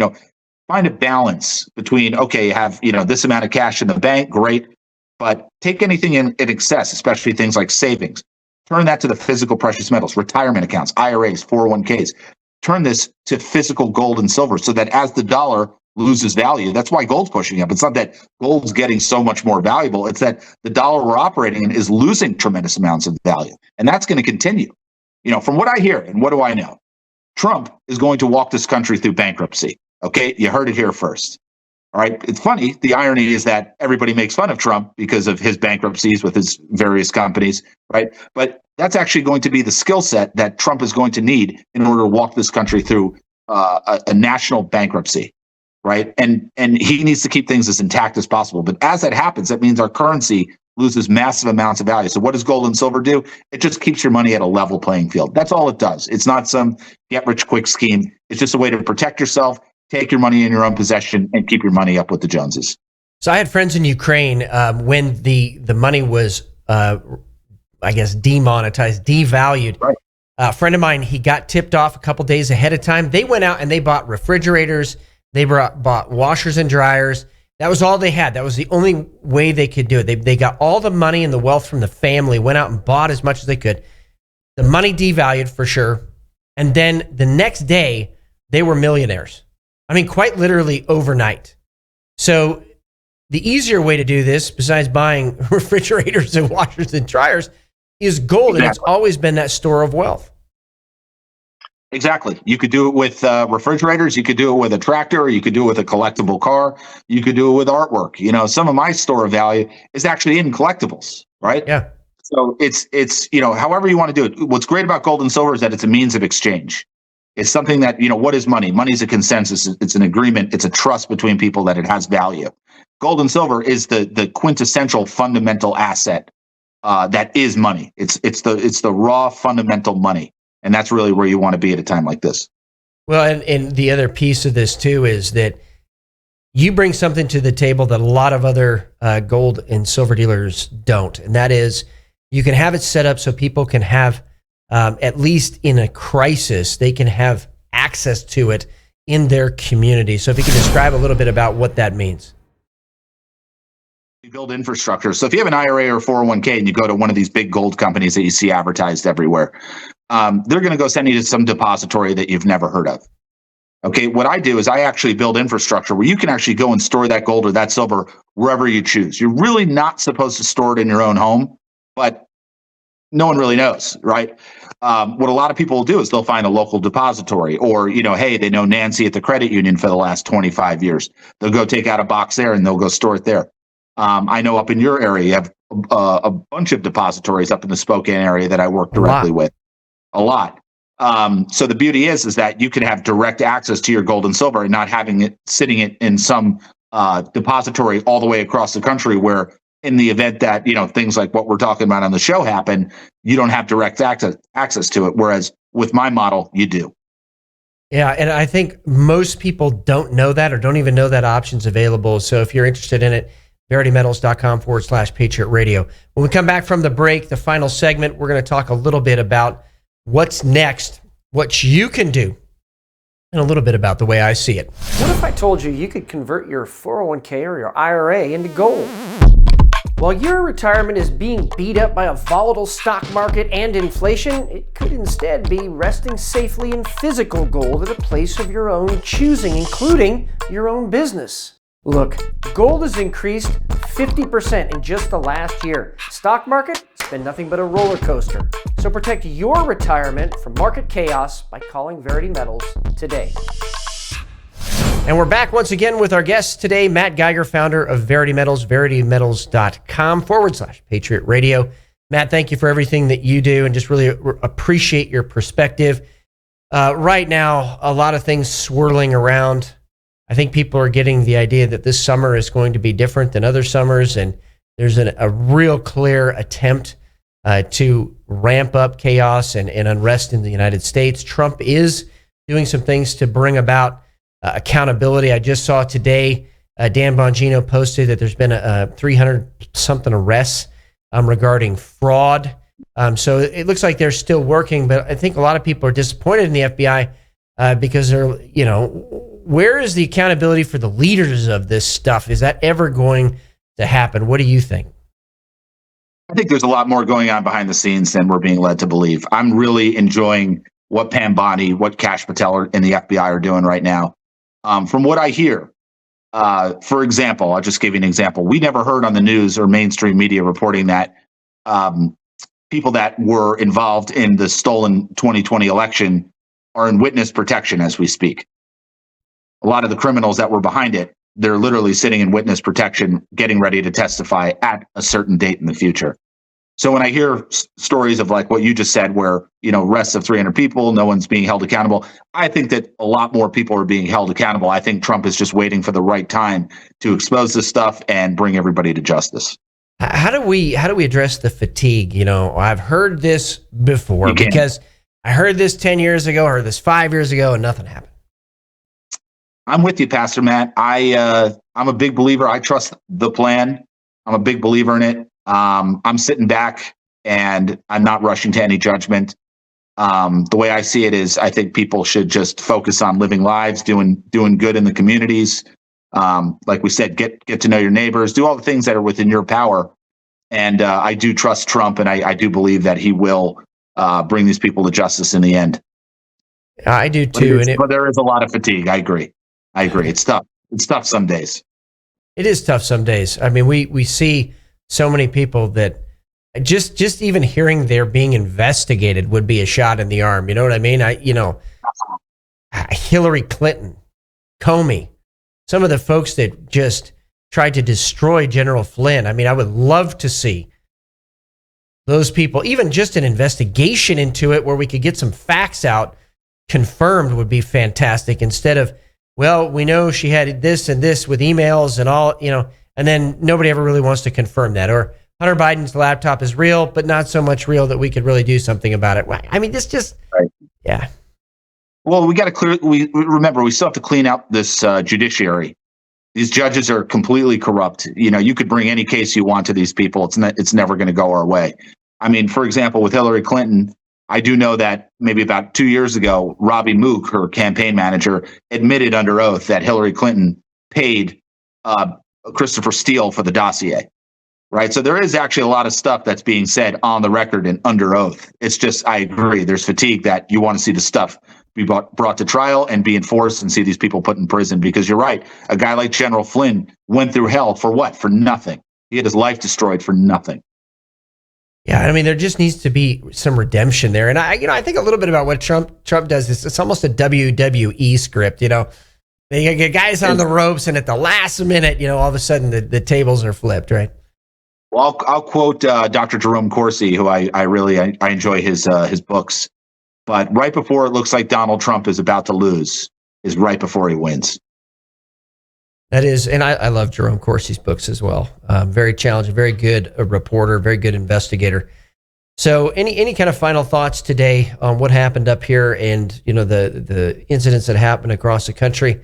find a balance between, okay, you have, this amount of cash in the bank, great, but take anything in excess, especially things like savings, turn that to the physical precious metals, retirement accounts, IRAs, 401ks, turn this to physical gold and silver so that as the dollar loses value, that's why gold's pushing up. It's not that gold's getting so much more valuable. It's that the dollar we're operating in is losing tremendous amounts of value. And that's going to continue. from what I hear and what do I know, Trump is going to walk this country through bankruptcy. Okay, you heard it here first. All right, it's funny. The irony is that everybody makes fun of Trump because of his bankruptcies with his various companies, right? But that's actually going to be the skill set that Trump is going to need in order to walk this country through a national bankruptcy, right? And he needs to keep things as intact as possible. But as that happens, that means our currency loses massive amounts of value. So what does gold and silver do? It just keeps your money at a level playing field. That's all it does. It's not some get-rich-quick scheme. It's just a way to protect yourself, take your money in your own possession, and keep your money up with the Joneses. So I had friends in Ukraine when the money was, demonetized, devalued. Right. A friend of mine, he got tipped off a couple days ahead of time. They went out and they bought refrigerators. They bought washers and dryers. That was all they had. That was the only way they could do it. They got all the money and the wealth from the family, went out and bought as much as they could. The money devalued for sure. And then the next day, they were millionaires. I mean, quite literally overnight. So the easier way to do this, besides buying refrigerators and washers and dryers, is gold. Exactly. And it's always been that store of wealth. Exactly. You could do it with refrigerators. You could do it with a tractor. Or you could do it with a collectible car. You could do it with artwork. Some of my store of value is actually in collectibles, right? Yeah. So it's however you want to do it. What's great about gold and silver is that it's a means of exchange. It's something that, what is money? Money is a consensus. It's an agreement. It's a trust between people that it has value. Gold and silver is the quintessential fundamental asset that is money. It's the raw fundamental money. And that's really where you want to be at a time like this. Well, and the other piece of this too is that you bring something to the table that a lot of other gold and silver dealers don't. And that is you can have it set up so people can have, at least in a crisis, they can have access to it in their community. So if you could describe a little bit about what that means. You build infrastructure. So if you have an IRA or 401k and you go to one of these big gold companies that you see advertised everywhere, they're going to go send you to some depository that you've never heard of. Okay, what I do is I actually build infrastructure where you can actually go and store that gold or that silver wherever you choose. You're really not supposed to store it in your own home, but no one really knows, right? What a lot of people will do is they'll find a local depository or, hey, they know Nancy at the credit union for the last 25 years. They'll go take out a box there and they'll go store it there. I know up in your area, you have a bunch of depositories up in the Spokane area that I work directly with. A lot. So the beauty is that you can have direct access to your gold and silver and not having it sitting in some depository all the way across the country where in the event that, things like what we're talking about on the show happen, you don't have direct access to it. Whereas with my model, you do. Yeah. And I think most people don't know that or don't even know that option's available. So if you're interested in it, veritymetals.com/Patriot Radio. When we come back from the break, the final segment, we're going to talk a little bit about what's next, what you can do, and a little bit about the way I see it. What if I told you you could convert your 401k or your IRA into gold? While your retirement is being beat up by a volatile stock market and inflation, it could instead be resting safely in physical gold at a place of your own choosing, including your own business. Look, gold has increased 50% in just the last year. Stock market, it's been nothing but a roller coaster. So protect your retirement from market chaos by calling Verity Metals today. And we're back once again with our guest today, Matt Geiger, founder of Verity Metals, veritymetals.com/Patriot Radio. Matt, thank you for everything that you do and just really appreciate your perspective. Right now, a lot of things swirling around. I think people are getting the idea that this summer is going to be different than other summers, and there's a real clear attempt to ramp up chaos and unrest in the United States. Trump is doing some things to bring about accountability. I just saw today, Dan Bongino posted that there's been 300-something arrests regarding fraud. So it looks like they're still working, but I think a lot of people are disappointed in the FBI because they're, where is the accountability for the leaders of this stuff? Is that ever going to happen? What do you think? I think there's a lot more going on behind the scenes than we're being led to believe. I'm really enjoying what Pam Bondi, what Kash Patel and the FBI are doing right now. From what I hear, for example, I'll just give you an example. We never heard on the news or mainstream media reporting that people that were involved in the stolen 2020 election are in witness protection as we speak. A lot of the criminals that were behind it, they're literally sitting in witness protection, getting ready to testify at a certain date in the future. So when I hear stories of like what you just said, where, arrests of 300 people, no one's being held accountable, I think that a lot more people are being held accountable. I think Trump is just waiting for the right time to expose this stuff and bring everybody to justice. How do we address the fatigue? I've heard this before because I heard this 10 years ago, heard this 5 years ago, and nothing happened. I'm with you, Pastor Matt. I'm a big believer. I trust the plan. I'm a big believer in it. I'm sitting back and I'm not rushing to any judgment. The way I see it is I think people should just focus on living lives, doing good in the communities. Like we said, get to know your neighbors, do all the things that are within your power. And I do trust Trump, and I do believe that he will bring these people to justice in the end. I do too. But there is a lot of fatigue. I agree. It's tough. It's tough some days. It is tough some days. I mean, we see so many people that just even hearing they're being investigated would be a shot in the arm. You know what I mean? Hillary Clinton, Comey, some of the folks that just tried to destroy General Flynn. I mean, I would love to see those people, even just an investigation into it where we could get some facts out confirmed would be fantastic, instead of, well, we know she had this and this with emails and all, and then nobody ever really wants to confirm that. Or Hunter Biden's laptop is real, but not so much real that we could really do something about it. I mean, this just, right. Yeah. Well, we got to remember, we still have to clean out this judiciary. These judges are completely corrupt. You could bring any case you want to these people. It's never going to go our way. I mean, for example, with Hillary Clinton, I do know that maybe about 2 years ago, Robbie Mook, her campaign manager, admitted under oath that Hillary Clinton paid Christopher Steele for the dossier. Right. So there is actually a lot of stuff that's being said on the record and under oath. It's just, I agree, there's fatigue that you want to see the stuff be brought to trial and be enforced and see these people put in prison, because you're right. A guy like General Flynn went through hell for what? For nothing. He had his life destroyed for nothing. Yeah, I mean, there just needs to be some redemption there. And I think a little bit about what Trump does is it's almost a WWE script. They get guys on the ropes, and at the last minute, all of a sudden the tables are flipped, right? Well, I'll quote Dr. Jerome Corsi, who I really enjoy his books. But right before it looks like Donald Trump is about to lose is right before he wins. That is, and I love Jerome Corsi's books as well. Very challenging, very good reporter, very good investigator. So, any kind of final thoughts today on what happened up here and the incidents that happened across the country?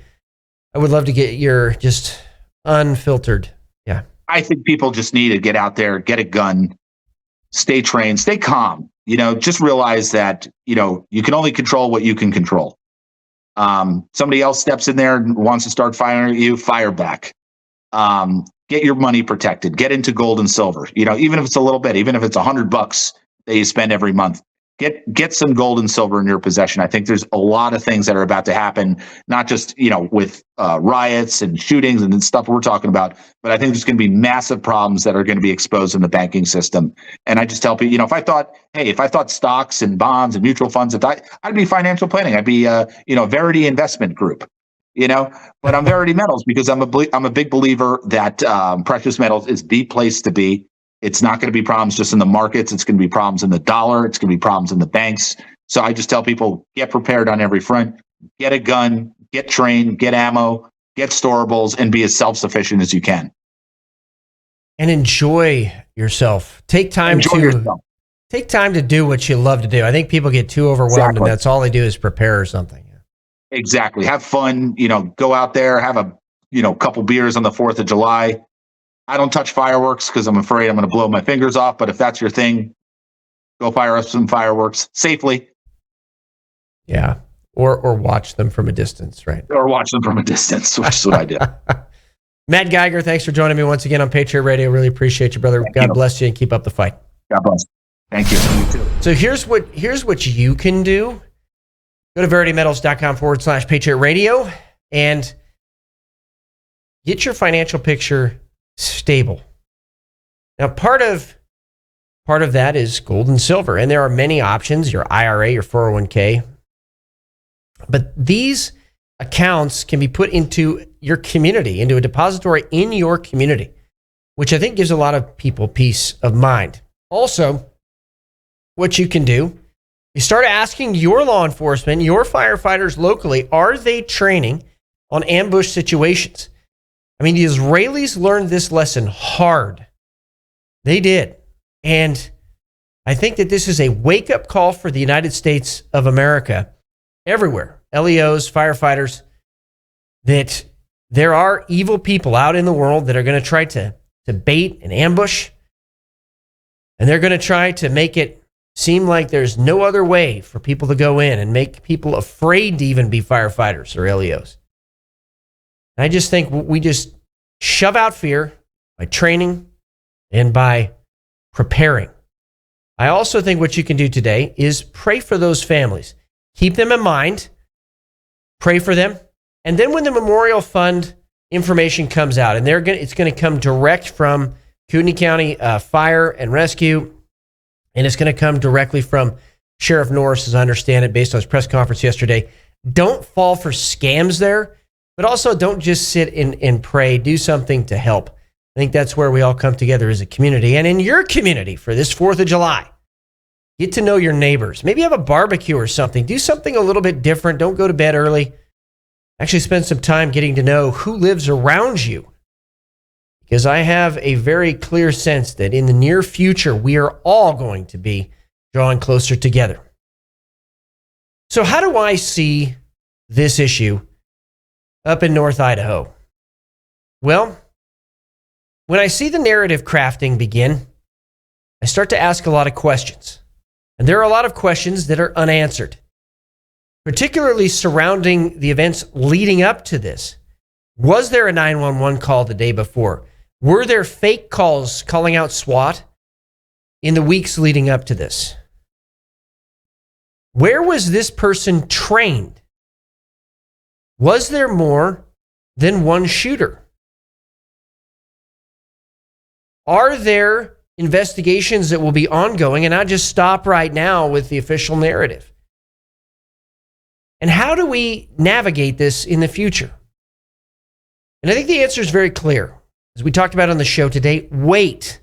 I would love to get your just unfiltered. Yeah, I think people just need to get out there, get a gun, stay trained, stay calm. Just realize that you can only control what you can control. Somebody else steps in there and wants to start firing at you, fire back. Get your money protected. Get into gold and silver. Even if it's a little bit, even if it's $100 that you spend every month, get some gold and silver in your possession. I think there's a lot of things that are about to happen, not just with riots and shootings and stuff we're talking about, but I think there's going to be massive problems that are going to be exposed in the banking system. And I just tell people, if I thought stocks and bonds and mutual funds, I'd be financial planning. I'd be VERITY investment group. But I'm VERITY Metals because I'm a big believer that precious metals is the place to be. It's not going to be problems just in the markets. It's going to be problems in the dollar. It's going to be problems in the banks. So I just tell people, get prepared on every front. Get a gun, get trained, get ammo, get storables, and be as self-sufficient as you can. And enjoy yourself. Take time to do what you love to do. I think people get too overwhelmed, and that's all they do is prepare or something. Exactly. Have fun. Go out there, have a couple beers on the 4th of July. I don't touch fireworks because I'm afraid I'm going to blow my fingers off. But if that's your thing, go fire up some fireworks safely. Yeah. Or watch them from a distance, right? Or watch them from a distance, which is what I did. Matt Geiger, thanks for joining me once again on Patriot Radio. Really appreciate you, brother. God bless you and keep up the fight. God bless. Thank you. You too. So here's what you can do. Go to veritymetals.com/Patriot Radio and get your financial picture stable. Now, part of part of that is gold and silver. And there are many options, your IRA, your 401k. But these accounts can be put into your community, into a depository in your community, which I think gives a lot of people peace of mind. Also, what you can do is start asking your law enforcement, your firefighters locally, are they training on ambush situations? I mean, the Israelis learned this lesson hard. They did. And I think that this is a wake-up call for the United States of America, everywhere, LEOs, firefighters, that there are evil people out in the world that are going to try to bait and ambush, and they're going to try to make it seem like there's no other way for people to go in and make people afraid to even be firefighters or LEOs. I just think we just shove out fear by training and by preparing. I also think what you can do today is pray for those families. Keep them in mind. Pray for them. And then when the Memorial Fund information comes out, and it's going to come direct from Kootenai County Fire and Rescue, and it's going to come directly from Sheriff Norris, as I understand it, based on his press conference yesterday. Don't fall for scams there, but also don't just sit and pray. Do something to help. I think that's where we all come together as a community. And in your community for this 4th of July, get to know your neighbors. Maybe have a barbecue or something. Do something a little bit different. Don't go to bed early. Actually spend some time getting to know who lives around you. Because I have a very clear sense that in the near future, we are all going to be drawing closer together. So how do I see this issue up in North Idaho? Well, when I see the narrative crafting begin, I start to ask a lot of questions. And there are a lot of questions that are unanswered, particularly surrounding the events leading up to this. Was there a 911 call the day before? Were there fake calls calling out SWAT in the weeks leading up to this? Where was this person trained? Was there more than one shooter? Are there investigations that will be ongoing and not just stop right now with the official narrative? And how do we navigate this in the future? And I think the answer is very clear. As we talked about on the show today, wait.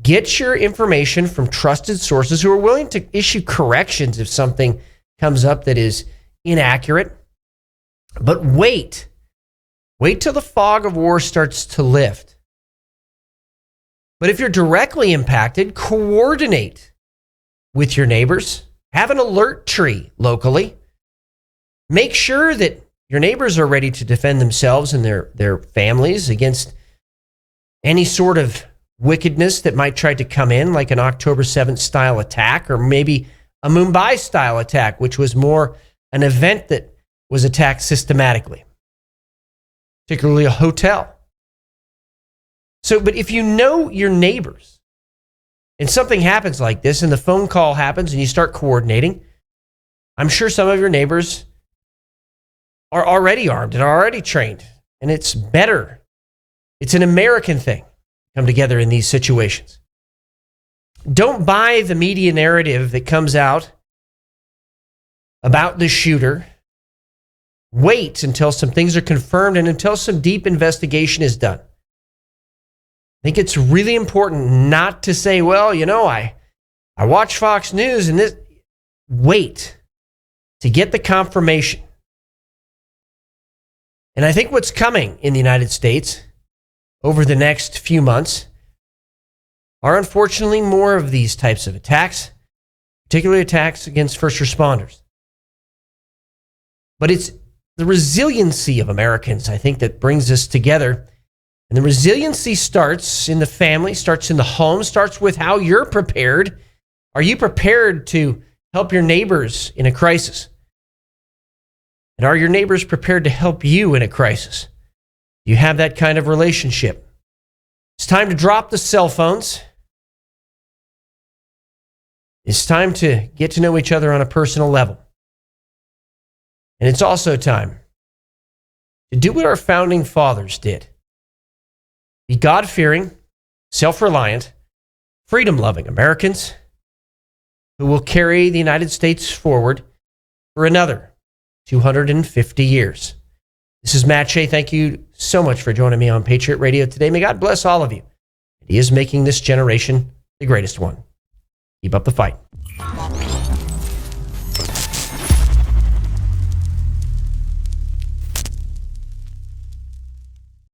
Get your information from trusted sources who are willing to issue corrections if something comes up that is inaccurate. But wait. Wait till the fog of war starts to lift. But if you're directly impacted, coordinate with your neighbors. Have an alert tree locally. Make sure that your neighbors are ready to defend themselves and their families against any sort of wickedness that might try to come in, like an October 7th style attack, or maybe a Mumbai style attack, which was more an event that was attacked systematically, particularly a hotel. So, but if you know your neighbors and something happens like this and the phone call happens and you start coordinating, I'm sure some of your neighbors are already armed and are already trained. And it's better. It's an American thing to come together in these situations. Don't buy the media narrative that comes out about the shooter. Wait until some things are confirmed and until some deep investigation is done. I think it's really important not to say, well, you know, I watch Fox News and this. Wait to get the confirmation. And I think what's coming in the United States over the next few months are unfortunately more of these types of attacks, particularly attacks against first responders. But it's the resiliency of Americans, I think, that brings us together. And the resiliency starts in the family, starts in the home, starts with how you're prepared. Are you prepared to help your neighbors in a crisis? And are your neighbors prepared to help you in a crisis? You have that kind of relationship. It's time to drop the cell phones. It's time to get to know each other on a personal level. And it's also time to do what our founding fathers did. Be God-fearing, self-reliant, freedom-loving Americans who will carry the United States forward for another 250 years. This is Matt Shea. Thank you so much for joining me on Patriot Radio today. May God bless all of you. He is making this generation the greatest one. Keep up the fight.